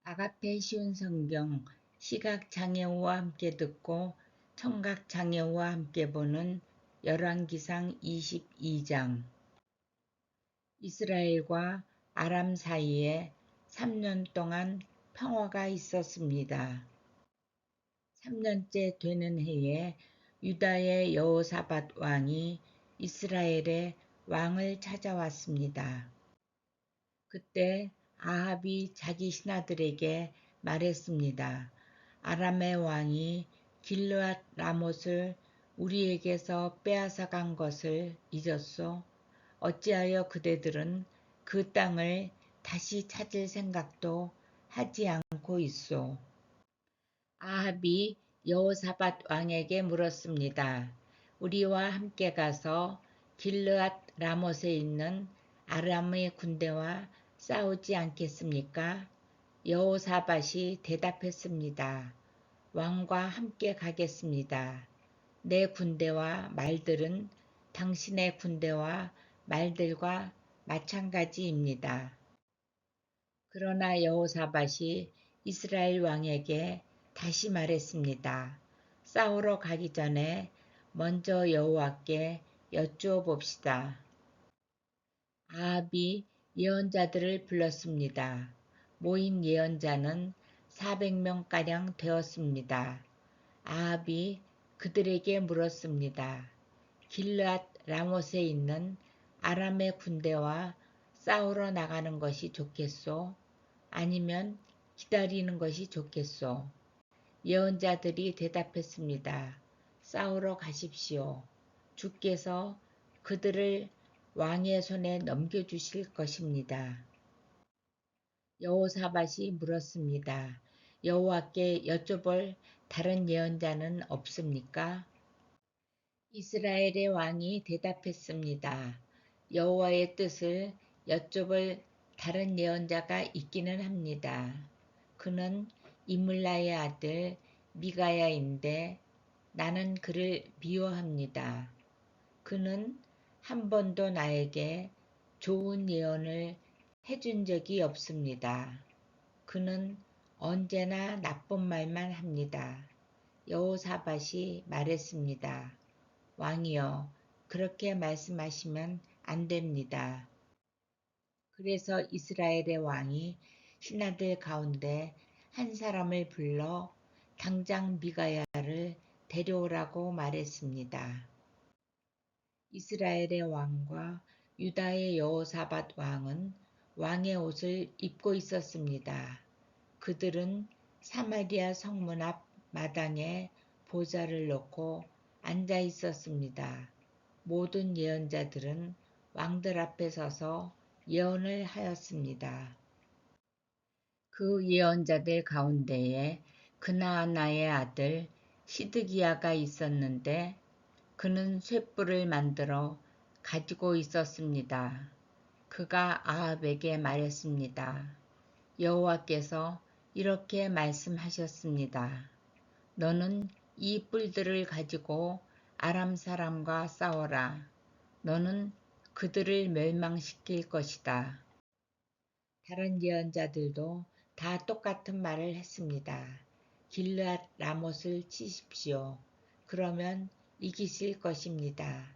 아가페 쉬운 성경 시각장애우와 함께 듣고 청각장애우와 함께 보는 열왕기상 22장. 이스라엘과 아람 사이에 3년 동안 평화가 있었습니다. 3년째 되는 해에 유다의 여호사밧 왕이 이스라엘의 왕을 찾아왔습니다. 그때 아합이 자기 신하들에게 말했습니다. 아람의 왕이 길르앗 라못을 우리에게서 빼앗아 간 것을 잊었소? 어찌하여 그대들은 그 땅을 다시 찾을 생각도 하지 않고 있소? 아합이 여호사밧 왕에게 물었습니다. 우리와 함께 가서 길르앗 라못에 있는 아람의 군대와 싸우지 않겠습니까? 여호사밧이 대답했습니다. 왕과 함께 가겠습니다. 내 군대와 말들은 당신의 군대와 말들과 마찬가지입니다. 그러나 여호사밧이 이스라엘 왕에게 다시 말했습니다. 싸우러 가기 전에 먼저 여호와께 여쭈어 봅시다. 아합이 예언자들을 불렀습니다. 모인 예언자는 400명가량 되었습니다. 아합이 그들에게 물었습니다. 길르앗 라못에 있는 아람의 군대와 싸우러 나가는 것이 좋겠소? 아니면 기다리는 것이 좋겠소? 예언자들이 대답했습니다. 싸우러 가십시오. 주께서 그들을 왕의 손에 넘겨주실 것입니다. 여호사밧이 물었습니다. 여호와께 여쭤볼 다른 예언자는 없습니까? 이스라엘의 왕이 대답했습니다. 여호와의 뜻을 여쭤볼 다른 예언자가 있기는 합니다. 그는 이물라의 아들 미가야인데 나는 그를 미워합니다. 그는 한 번도 나에게 좋은 예언을 해준 적이 없습니다. 그는 언제나 나쁜 말만 합니다. 여호사밧이 말했습니다. 왕이여, 그렇게 말씀하시면 안 됩니다. 그래서 이스라엘의 왕이 신하들 가운데 한 사람을 불러 당장 미가야를 데려오라고 말했습니다. 이스라엘의 왕과 유다의 여호사밧 왕은 왕의 옷을 입고 있었습니다. 그들은 사마리아 성문 앞 마당에 보좌를 놓고 앉아 있었습니다. 모든 예언자들은 왕들 앞에 서서 예언을 하였습니다. 그 예언자들 가운데에 그나아나의 아들 시드기야가 있었는데 그는 쇳불을 만들어 가지고 있었습니다. 그가 아합에게 말했습니다. 여호와께서 이렇게 말씀하셨습니다. 너는 이 뿔들을 가지고 아람 사람과 싸워라. 너는 그들을 멸망시킬 것이다. 다른 예언자들도 다 똑같은 말을 했습니다. 길르앗 라못을 치십시오. 그러면 이기실 것입니다.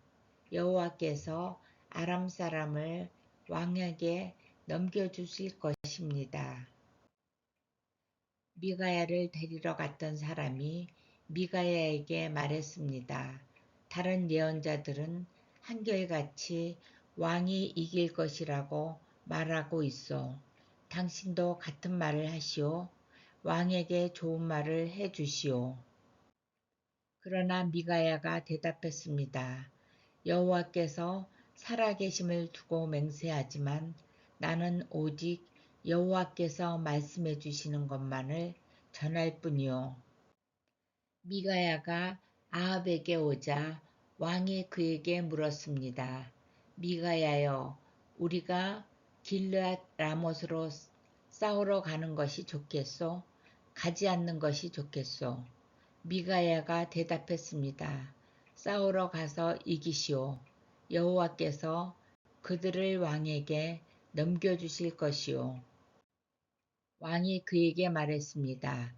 여호와께서 아람 사람을 왕에게 넘겨주실 것입니다. 미가야를 데리러 갔던 사람이 미가야에게 말했습니다. 다른 예언자들은 한결같이 왕이 이길 것이라고 말하고 있어. 당신도 같은 말을 하시오. 왕에게 좋은 말을 해 주시오. 그러나 미가야가 대답했습니다. 여호와께서 살아계심을 두고 맹세하지만 나는 오직 여호와께서 말씀해 주시는 것만을 전할 뿐이요. 미가야가 아합에게 오자 왕이 그에게 물었습니다. 미가야여, 우리가 길르앗 라못으로 싸우러 가는 것이 좋겠소? 가지 않는 것이 좋겠소? 미가야가 대답했습니다. 싸우러 가서 이기시오. 여호와께서 그들을 왕에게 넘겨주실 것이오. 왕이 그에게 말했습니다.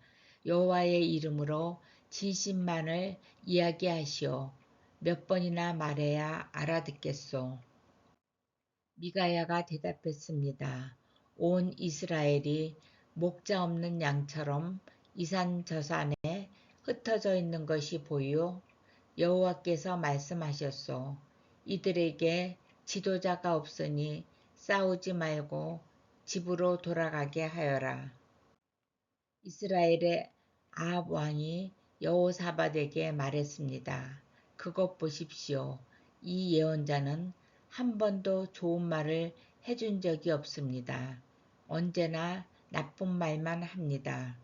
여호와의 이름으로 진실만을 이야기하시오. 몇 번이나 말해야 알아듣겠소. 미가야가 대답했습니다. 온 이스라엘이 목자 없는 양처럼 이 산 저 산에 흩어져 있는 것이 보이오. 여호와께서 말씀하셨소. 이들에게 지도자가 없으니 싸우지 말고 집으로 돌아가게 하여라. 이스라엘의 아합 왕이 여호사밧에게 말했습니다. 그것 보십시오. 이 예언자는 한 번도 좋은 말을 해준 적이 없습니다. 언제나 나쁜 말만 합니다.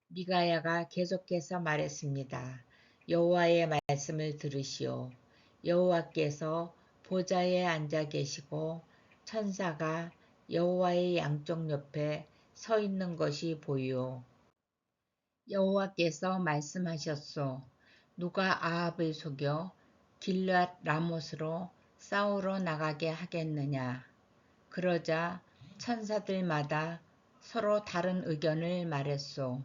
미가야가 계속해서 말했습니다. 여호와의 말씀을 들으시오. 여호와께서 보좌에 앉아 계시고 천사가 여호와의 양쪽 옆에 서 있는 것이 보이오. 여호와께서 말씀하셨소. 누가 아합을 속여 길르앗 라못으로 싸우러 나가게 하겠느냐. 그러자 천사들마다 서로 다른 의견을 말했소.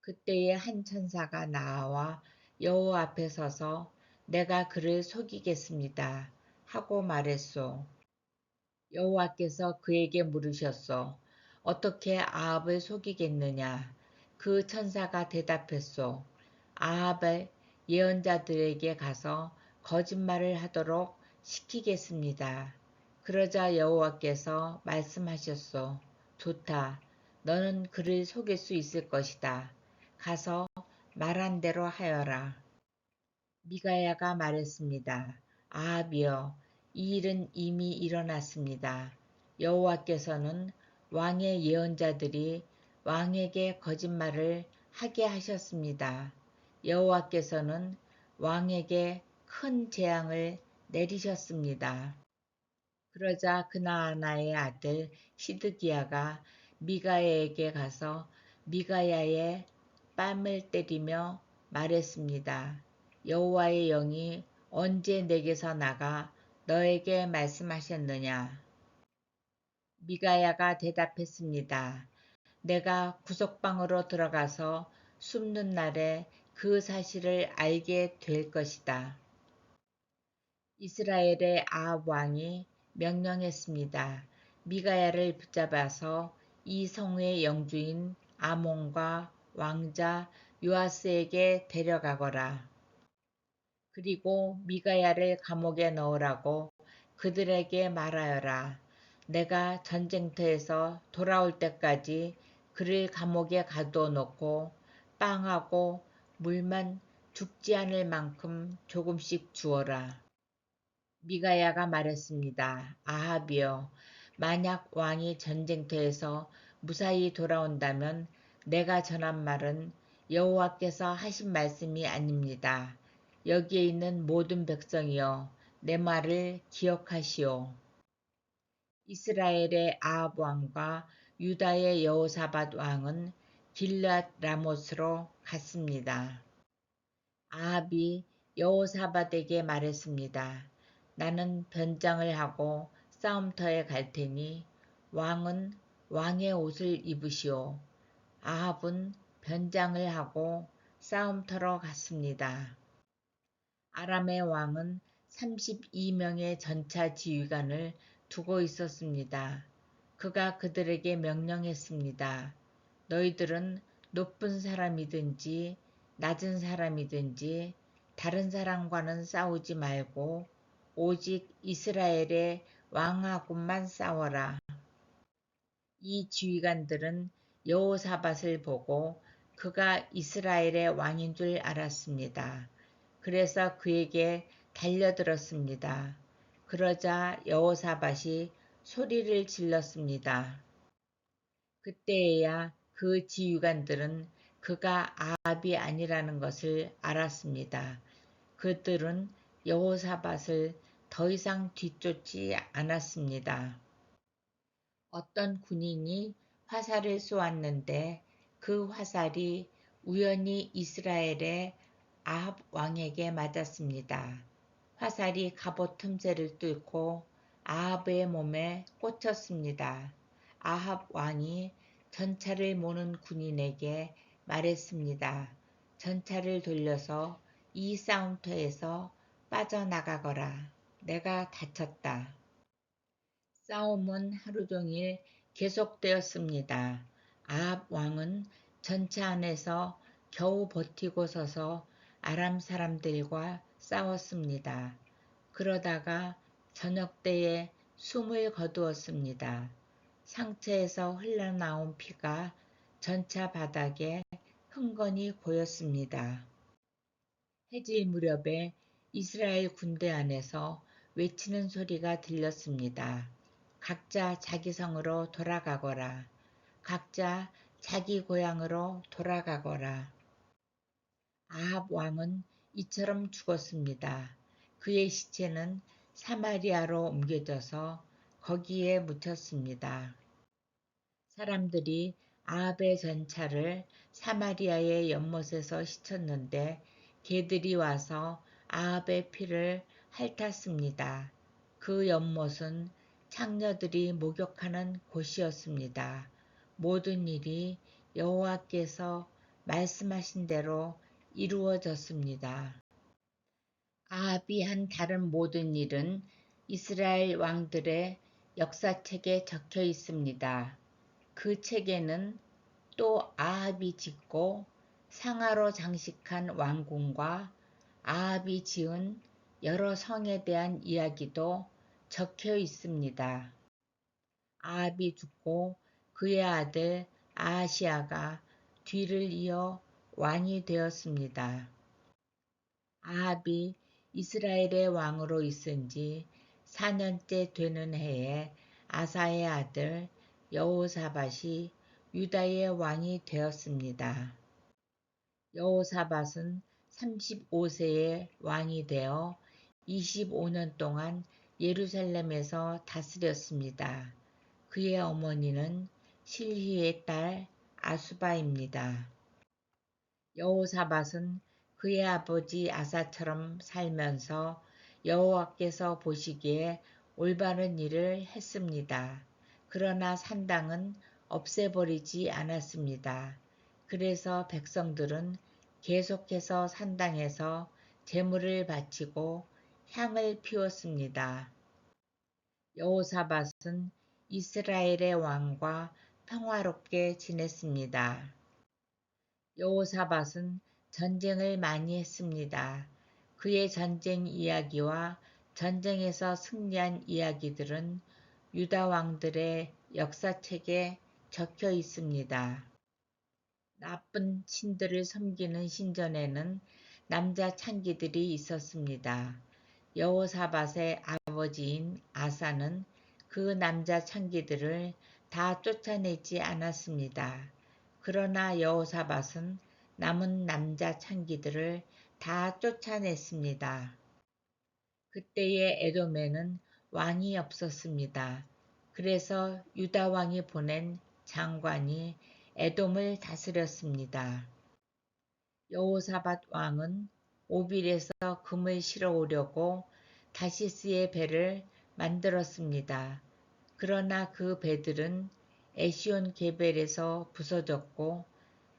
그때에 한 천사가 나와 여호와 앞에 서서 내가 그를 속이겠습니다 하고 말했소. 여호와께서 그에게 물으셨소. 어떻게 아합을 속이겠느냐. 그 천사가 대답했소. 아합의 예언자들에게 가서 거짓말을 하도록 시키겠습니다. 그러자 여호와께서 말씀하셨소. 좋다. 너는 그를 속일 수 있을 것이다. 가서 말한 대로 하여라. 미가야가 말했습니다. 아합이여, 이 일은 이미 일어났습니다. 여호와께서는 왕의 예언자들이 왕에게 거짓말을 하게 하셨습니다. 여호와께서는 왕에게 큰 재앙을 내리셨습니다. 그러자 그나아나의 아들 시드기야가 미가야에게 가서 미가야의 뺨을 때리며 말했습니다. 여호와의 영이 언제 내게서 나가 너에게 말씀하셨느냐? 미가야가 대답했습니다. 내가 구석방으로 들어가서 숨는 날에 그 사실을 알게 될 것이다. 이스라엘의 아합 왕이 명령했습니다. 미가야를 붙잡아서 이 성의 영주인 아몬과 왕자 요아스에게 데려가거라. 그리고 미가야를 감옥에 넣으라고 그들에게 말하여라. 내가 전쟁터에서 돌아올 때까지 그를 감옥에 가둬놓고 빵하고 물만 죽지 않을 만큼 조금씩 주어라. 미가야가 말했습니다. 아합이여, 만약 왕이 전쟁터에서 무사히 돌아온다면 내가 전한 말은 여호와께서 하신 말씀이 아닙니다. 여기에 있는 모든 백성이여, 내 말을 기억하시오. 이스라엘의 아합 왕과 유다의 여호사밧 왕은 길르앗 라못으로 갔습니다. 아합이 여호사밧에게 말했습니다. 나는 변장을 하고 싸움터에 갈 테니 왕은 왕의 옷을 입으시오. 아합은 변장을 하고 싸움터로 갔습니다. 아람의 왕은 32명의 전차 지휘관을 두고 있었습니다. 그가 그들에게 명령했습니다. 너희들은 높은 사람이든지 낮은 사람이든지 다른 사람과는 싸우지 말고 오직 이스라엘의 왕하고만 싸워라. 이 지휘관들은 여호사밧을 보고 그가 이스라엘의 왕인 줄 알았습니다. 그래서 그에게 달려들었습니다. 그러자 여호사밧이 소리를 질렀습니다. 그때에야 그 지휘관들은 그가 아합이 아니라는 것을 알았습니다. 그들은 여호사밧을 더 이상 뒤쫓지 않았습니다. 어떤 군인이 화살을 쏘았는데 그 화살이 우연히 이스라엘의 아합 왕에게 맞았습니다. 화살이 갑옷 틈새를 뚫고 아합의 몸에 꽂혔습니다. 아합 왕이 전차를 모는 군인에게 말했습니다. 전차를 돌려서 이 싸움터에서 빠져나가거라. 내가 다쳤다. 싸움은 하루 종일 계속되었습니다. 아합 왕은 전차 안에서 겨우 버티고 서서 아람 사람들과 싸웠습니다. 그러다가 저녁 때에 숨을 거두었습니다. 상처에서 흘러나온 피가 전차 바닥에 흥건히 고였습니다. 해질 무렵에 이스라엘 군대 안에서 외치는 소리가 들렸습니다. 각자 자기 성으로 돌아가거라. 각자 자기 고향으로 돌아가거라. 아합 왕은 이처럼 죽었습니다. 그의 시체는 사마리아로 옮겨져서 거기에 묻혔습니다. 사람들이 아합의 전차를 사마리아의 연못에서 씻었는데 개들이 와서 아합의 피를 핥았습니다. 그 연못은 창녀들이 목욕하는 곳이었습니다. 모든 일이 여호와께서 말씀하신 대로 이루어졌습니다. 아합이 한 다른 모든 일은 이스라엘 왕들의 역사책에 적혀 있습니다. 그 책에는 또 아합이 짓고 상아로 장식한 왕궁과 아합이 지은 여러 성에 대한 이야기도 적혀 있습니다. 아합이 죽고 그의 아들 아하시아가 뒤를 이어 왕이 되었습니다. 아합이 이스라엘의 왕으로 있은 지 4년째 되는 해에 아사의 아들 여호사밧이 유다의 왕이 되었습니다. 여호사밧은 35세에 왕이 되어 25년 동안 예루살렘에서 다스렸습니다. 그의 어머니는 실히의 딸 아수바입니다. 여호사밧은 그의 아버지 아사처럼 살면서 여호와께서 보시기에 올바른 일을 했습니다. 그러나 산당은 없애버리지 않았습니다. 그래서 백성들은 계속해서 산당에서 제물을 바치고 향을 피웠습니다. 여호사밧은 이스라엘의 왕과 평화롭게 지냈습니다. 여호사밧은 전쟁을 많이 했습니다. 그의 전쟁 이야기와 전쟁에서 승리한 이야기들은 유다 왕들의 역사책에 적혀 있습니다. 나쁜 신들을 섬기는 신전에는 남자 창기들이 있었습니다. 여호사밧의 아버지인 아사는 그 남자 창기들을 다 쫓아내지 않았습니다. 그러나 여호사밧은 남은 남자 창기들을 다 쫓아냈습니다. 그때의 에돔에는 왕이 없었습니다. 그래서 유다 왕이 보낸 장관이 에돔을 다스렸습니다. 여호사밧 왕은 오빌에서 금을 실어오려고 다시스의 배를 만들었습니다. 그러나 그 배들은 에시온 게벨에서 부서졌고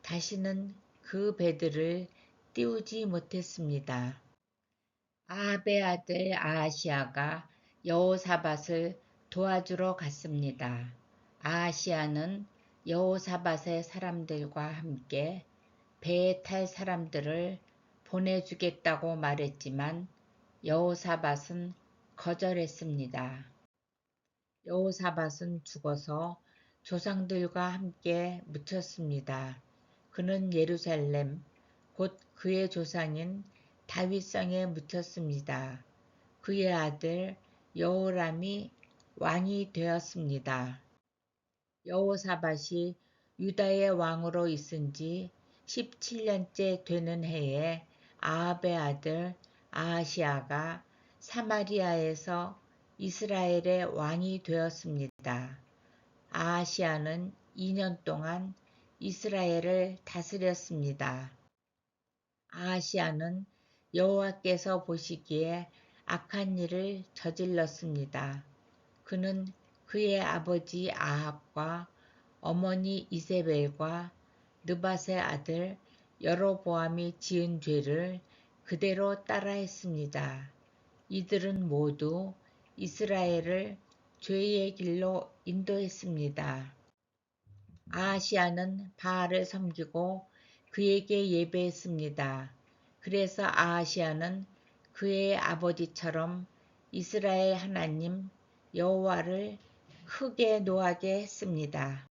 다시는 그 배들을 띄우지 못했습니다. 아합의 아들 아하시아가 여호사밧을 도와주러 갔습니다. 아하시아는 여호사밧의 사람들과 함께 배에 탈 사람들을 보내주겠다고 말했지만 여호사밧은 거절했습니다. 여호사밧은 죽어서 조상들과 함께 묻혔습니다. 그는 예루살렘, 곧 그의 조상인 다윗성에 묻혔습니다. 그의 아들 여호람이 왕이 되었습니다. 여호사밧이 유다의 왕으로 있은 지 17년째 되는 해에 아합의 아들 아하시아가 사마리아에서 이스라엘의 왕이 되었습니다. 아하시아는 2년 동안 이스라엘을 다스렸습니다. 아하시아는 여호와께서 보시기에 악한 일을 저질렀습니다. 그는 그의 아버지 아합과 어머니 이세벨과 느밧의 아들 여로보암이 지은 죄를 그대로 따라했습니다. 이들은 모두 이스라엘을 죄의 길로 인도했습니다. 아하시아는 바알을 섬기고 그에게 예배했습니다. 그래서 아하시아는 그의 아버지처럼 이스라엘 하나님 여호와를 크게 노하게 했습니다.